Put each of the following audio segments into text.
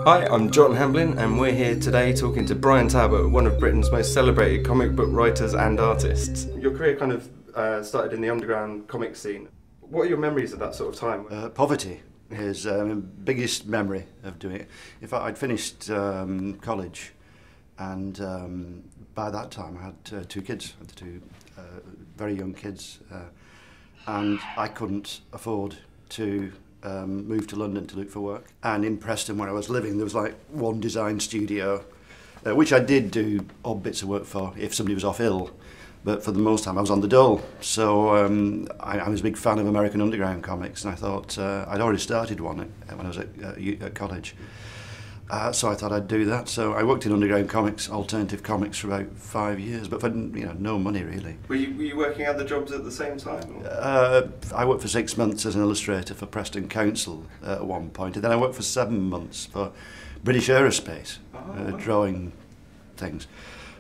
Hi, I'm John Hamblin and we're here today talking to Bryan Talbot, one of Britain's most celebrated comic book writers and artists. Your career kind of started in the underground comic scene. What are your memories of that sort of time? Poverty is my biggest memory of doing it. In fact, I'd finished college and by that time I had two kids, two very young kids, and I couldn't afford to moved to London to look for work. And in Preston, where I was living, there was like one design studio, which I did do odd bits of work for if somebody was off ill, but for the most time I was on the dole. So I was a big fan of American Underground comics, and I thought I'd already started one when I was at college. So I thought I'd do that. So I worked in underground comics, alternative comics, for about 5 years, but for no money really. Were you working other jobs at the same time? I worked for 6 months as an illustrator for Preston Council at one point, and then I worked for 7 months for British Aerospace, drawing things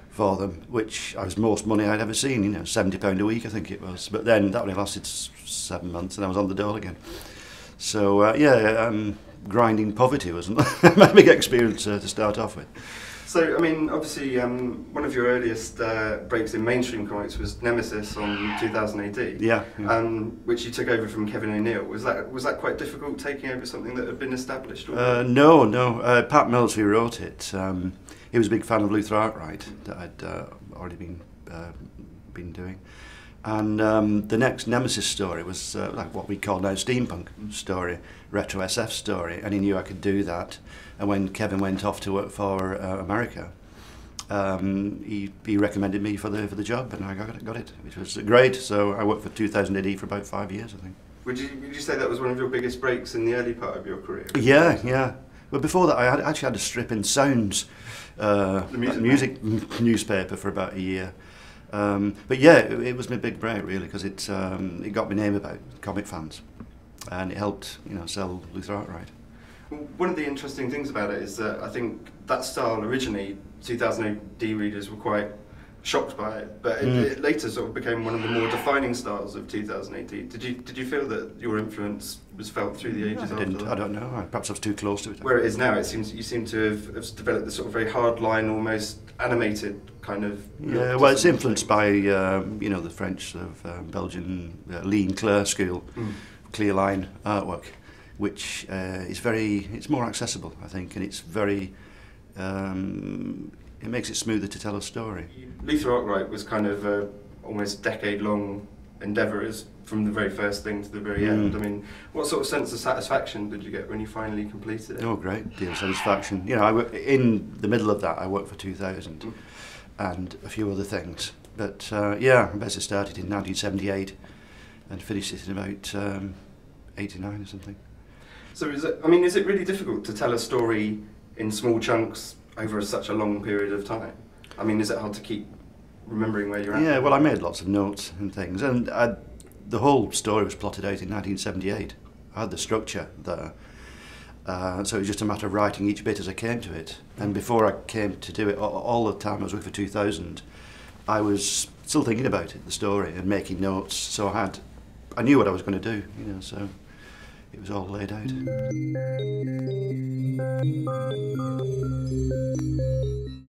for them, which was most money I'd ever seen. £70 a week I think it was. But then that only lasted 7 months, and I was on the dole again. So grinding poverty was my big experience to start off with. So, I mean, obviously, one of your earliest breaks in mainstream comics was Nemesis on 2000 AD. Yeah. Which you took over from Kevin O'Neill. Was that quite difficult, taking over something that had been established already? No. Pat Mills, who wrote it, he was a big fan of Luthor Arkwright that I'd already been doing. And the next Nemesis story was like what we call now steampunk story, retro SF story, and he knew I could do that. And when Kevin went off to work for America, he recommended me for the job, and I got it, which was great. So I worked for 2000 AD for about 5 years, I think. Would you say that was one of your biggest breaks in the early part of your career? Yeah. Well, before that, I actually had a strip in Sounds, music newspaper, for about a year. But yeah, it was my big break really, because it got my name about comic fans, and it helped sell Luthor Arkwright. Well, one of the interesting things about it is that I think that style originally 2000 AD readers were quite shocked by it, but it later sort of became one of the more defining styles of 2000 AD. Did you feel that your influence was felt through the ages? I don't know. Perhaps I was too close to it. Where it is now, it seems you seem to have developed this sort of very hard line, almost animated kind of. Yeah, well, it's influenced by the French of Belgian Lean Clair school, clear line artwork, which it's more accessible, I think, and it's very. It makes it smoother to tell a story. Luthor Arkwright was kind of almost decade-long endeavour, from the very first thing to the very end. I mean, what sort of sense of satisfaction did you get when you finally completed it? Oh, great deal of satisfaction. In the middle of that, I worked for 2000 and a few other things. But I basically started in 1978 and finished it in about 89 or something. So is it really difficult to tell a story in small chunks over such a long period of time? I mean, is it hard to keep remembering where you're at? Yeah, well, I made lots of notes and things, and the whole story was plotted out in 1978. I had the structure there, so it was just a matter of writing each bit as I came to it. And before I came to do it, all the time I was working for 2000, I was still thinking about it, the story, and making notes. So I knew what I was going to do, so it was all laid out.